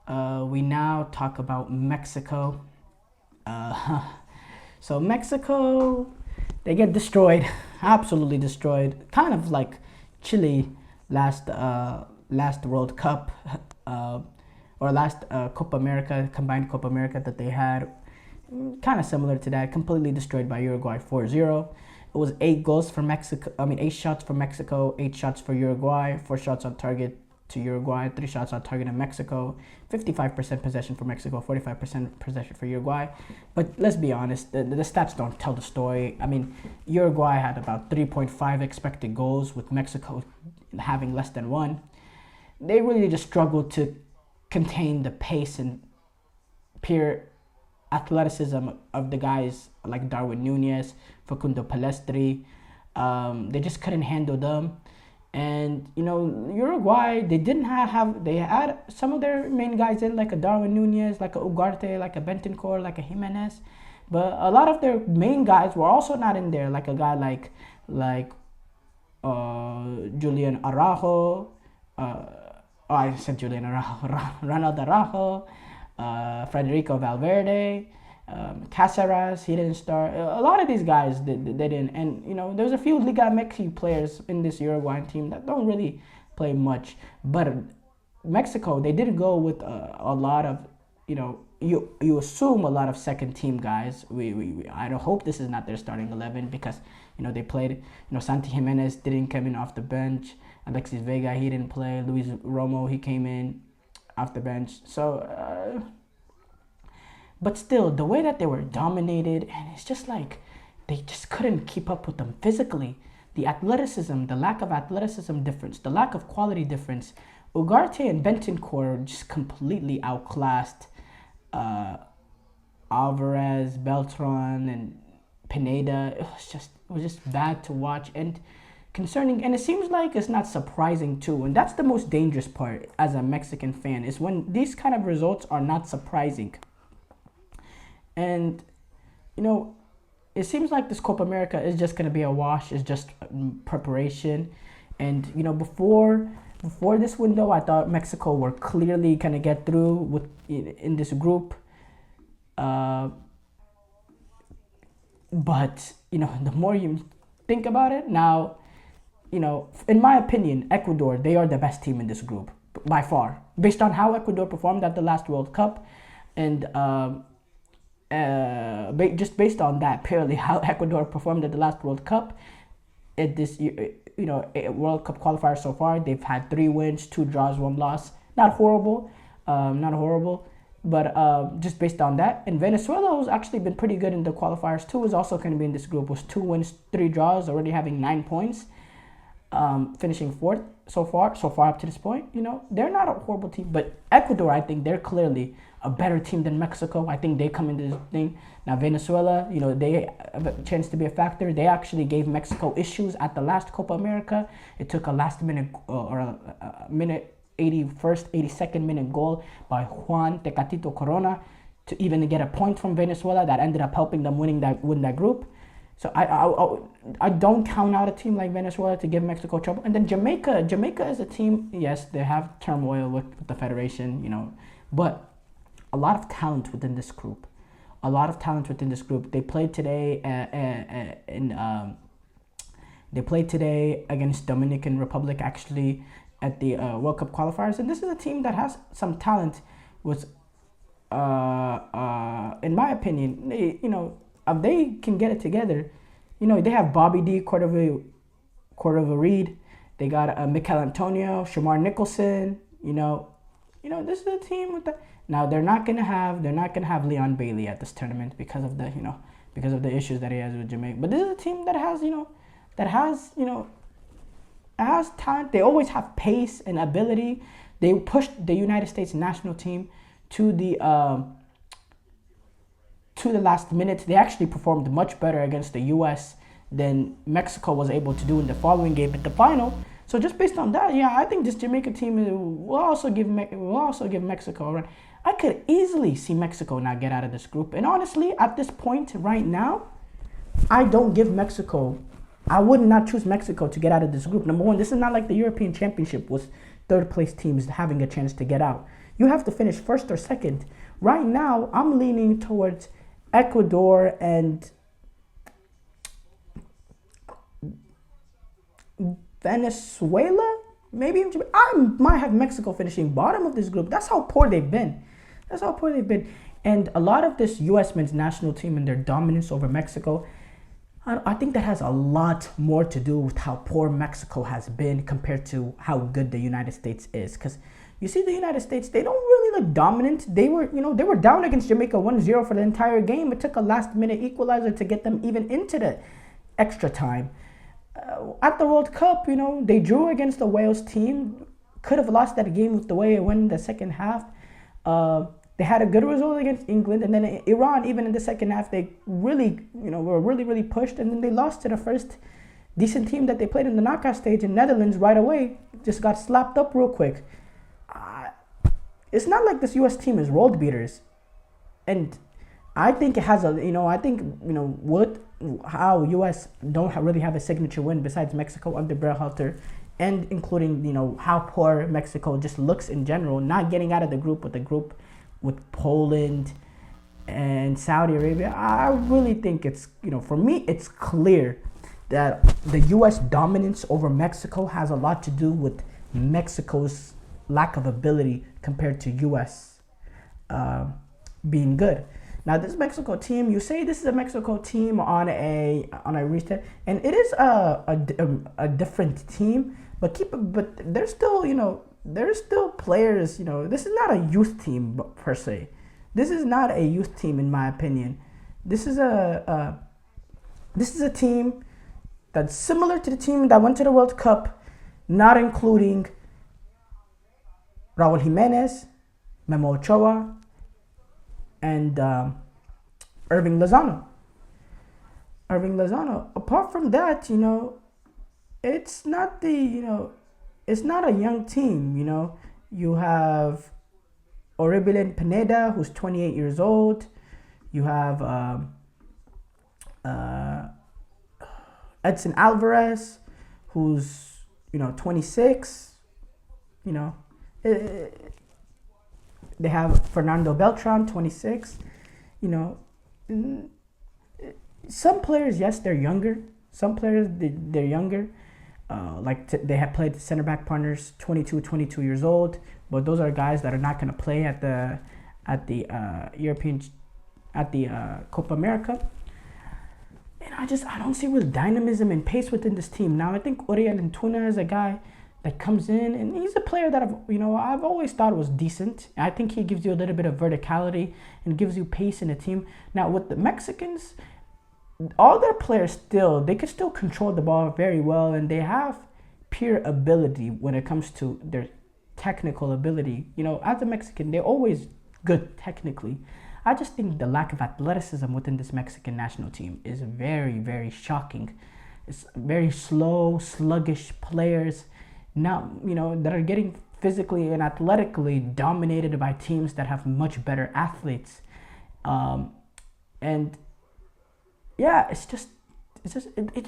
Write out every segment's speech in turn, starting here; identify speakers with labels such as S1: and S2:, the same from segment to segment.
S1: We now talk about Mexico. So Mexico, they get destroyed, absolutely destroyed. Kind of like Chile last World Cup or last Copa America, combined Copa America that they had. Kind of similar to that, completely destroyed by Uruguay 4-0. It was 8 goals for Mexico. 8 shots for Mexico, 8 shots for Uruguay, 4 shots on target to Uruguay, 3 shots on target in Mexico, 55% possession for Mexico, 45% possession for Uruguay. But let's be honest, the stats don't tell the story. Uruguay had about 3.5 expected goals, with Mexico having less than 1. They really just struggled to contain the pace and pure athleticism of the guys like Darwin Nunez, Facundo Palestri. They just couldn't handle them. And Uruguay, they had some of their main guys in, like a Darwin Nunez, like a Ugarte, like a Bentancur, like a Jimenez, but a lot of their main guys were also not in there, like a guy like Julian Araujo. I said Julian Araujo, Ronald Araujo, Federico Valverde, Caceres, he didn't start. A lot of these guys they didn't, and there's a few Liga MX players in this Uruguayan team that don't really play much. But Mexico, they did go with a lot of you assume a lot of second team guys. I hope this is not their starting 11, because they played. Santi Jimenez didn't come in off the bench. Alexis Vega, he didn't play. Luis Romo, he came in off the bench. So. But still, the way that they were dominated, and it's just like they just couldn't keep up with them physically. The athleticism, the lack of athleticism difference, the lack of quality difference. Ugarte and Bentancur just completely outclassed Alvarez, Beltran, and Pineda. It was just bad to watch and concerning. And it seems like it's not surprising too. And that's the most dangerous part as a Mexican fan, is when these kind of results are not surprising. And, it seems like this Copa America is just going to be a wash. It's just preparation. And, before this window, I thought Mexico were clearly going to get through in this group. But, the more you think about it now, in my opinion, Ecuador, they are the best team in this group by far. Based on how Ecuador performed at the last World Cup, and just based on that, purely how Ecuador performed at the last World Cup, at this World Cup qualifier so far, they've had 3 wins, 2 draws, 1 loss. Not horrible, but just based on that. And Venezuela has actually been pretty good in the qualifiers too. Is also going to be in this group with 2 wins, 3 draws, already having 9 points, finishing 4th so far up to this point. They're not a horrible team, but Ecuador, I think they're clearly a better team than Mexico. I think they come into this thing. Now Venezuela, they have a chance to be a factor. They actually gave Mexico issues at the last Copa America. It took a last minute or a minute 82nd minute goal by Juan Tecatito Corona to even get a point from Venezuela that ended up helping them win that group. So I don't count out a team like Venezuela to give Mexico trouble. And then Jamaica is a team. Yes, they have turmoil with the federation, but a lot of talent within this group. They played today against Dominican Republic, actually, at the World Cup qualifiers. And this is a team that has some talent. In my opinion, if they can get it together, they have Bobby D, Cordova Reed. They got Mikel Antonio, Shamar Nicholson. This is a team with the. Now they're not gonna have Leon Bailey at this tournament because of the issues that he has with Jamaica. But this is a team that has talent. They always have pace and ability. They pushed the United States national team to the last minute. They actually performed much better against the U.S. than Mexico was able to do in the following game at the final. So just based on that, I think this Jamaica team will also give Mexico a run. I could easily see Mexico now get out of this group. And honestly, at this point right now, I would not choose Mexico to get out of this group. Number one, this is not like the European Championship with third place teams having a chance to get out. You have to finish first or second. Right now, I'm leaning towards Ecuador and Venezuela. Maybe I might have Mexico finishing bottom of this group. That's how poor they've been. And a lot of this U.S. men's national team and their dominance over Mexico, I think that has a lot more to do with how poor Mexico has been compared to how good the United States is. Because you see, the United States, they don't really look dominant. They were down against Jamaica 1-0 for the entire game. It took a last-minute equalizer to get them even into the extra time. At the World Cup, they drew against the Wales team. Could have lost that game with the way it went in the second half. They had a good result against England, and then Iran, even in the second half, they really, were really pushed, and then they lost to the first decent team that they played in the knockout stage in Netherlands right away. Just got slapped up real quick. It's not like this U.S. team is world beaters, and I think it has what how U.S. don't really have a signature win besides Mexico under Berhalter, and including how poor Mexico just looks in general, not getting out of the group with Poland and Saudi Arabia. I really think it's, for me, it's clear that the U.S. dominance over Mexico has a lot to do with Mexico's lack of ability compared to U.S. Being good. Now, this Mexico team, you say this is a Mexico team on a restart, and it is a different team, but there's still, there's still players, this is not a youth team per se. This is not a youth team, in my opinion. This is a team that's similar to the team that went to the World Cup, not including Raul Jimenez, Memo Ochoa, and Irving Lozano. Apart from that, it's not it's not a young team, You have Oribilen Pineda, who's 28 years old. You have Edson Alvarez, who's 26. They have Fernando Beltran, 26. Some players, yes, they're younger. Some players, they're younger. They have played the center back partners 22 years old, but those are guys that are not going to play at the Copa America. And I don't see real dynamism and pace within this team. Now I think Uriel Antuna is a guy that comes in, and he's a player that I've always thought was decent. I think he gives you a little bit of verticality and gives you pace in the team. Now with the Mexicans, all their players they can still control the ball very well, and they have pure ability when it comes to their technical ability. As a Mexican, they're always good technically. I just think the lack of athleticism within this Mexican national team is very, very shocking. It's very slow, sluggish players, that are getting physically and athletically dominated by teams that have much better athletes. And yeah,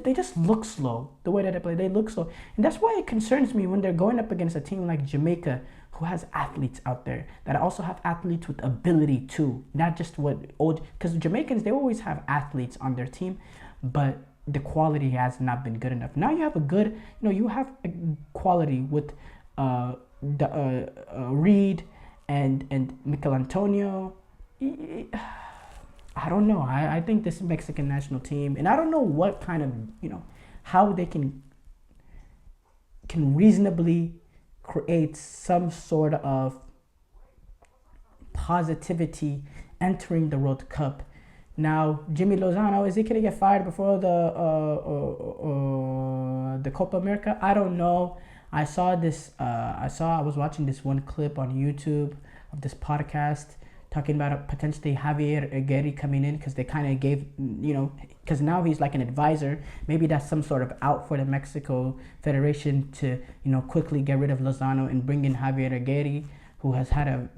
S1: they just look slow. The way that they play, they look slow, and that's why it concerns me when they're going up against a team like Jamaica, who has athletes out there that also have athletes with ability too, not just because Jamaicans, they always have athletes on their team, but the quality has not been good enough. Now you have you have a quality with Reed and Mikel Antonio. I don't know. I think this Mexican national team, and I don't know what kind of, how they can reasonably create some sort of positivity entering the World Cup. Now, Jimmy Lozano, is he going to get fired before the Copa America? I don't know. I was watching this one clip on YouTube of this podcast talking about potentially Javier Aguirre coming in, because they kind of gave, because now he's like an advisor. Maybe that's some sort of out for the Mexico Federation to, quickly get rid of Lozano and bring in Javier Aguirre, who has had a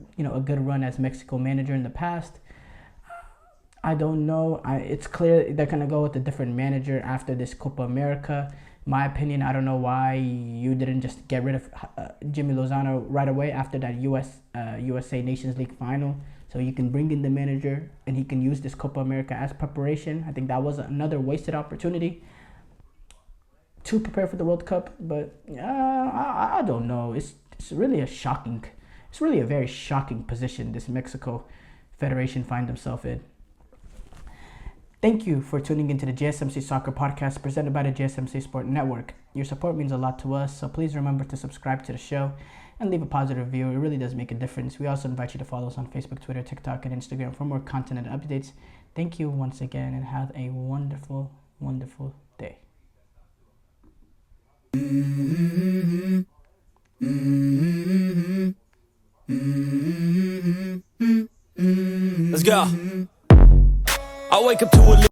S1: good run as Mexico manager in the past. I don't know. It's clear they're going to go with a different manager after this Copa America. My opinion, I don't know why you didn't just get rid of Jimmy Lozano right away after that USA Nations League final, so you can bring in the manager and he can use this Copa America as preparation. I think that was another wasted opportunity to prepare for the World Cup, but I don't know. It's really it's really a very shocking position this Mexico Federation find themselves in. Thank you for tuning into the GSMC Soccer Podcast presented by the GSMC Sport Network. Your support means a lot to us, so please remember to subscribe to the show and leave a positive review. It really does make a difference. We also invite you to follow us on Facebook, Twitter, TikTok, and Instagram for more content and updates. Thank you once again, and have a wonderful, wonderful day.
S2: Let's go. I wake up to a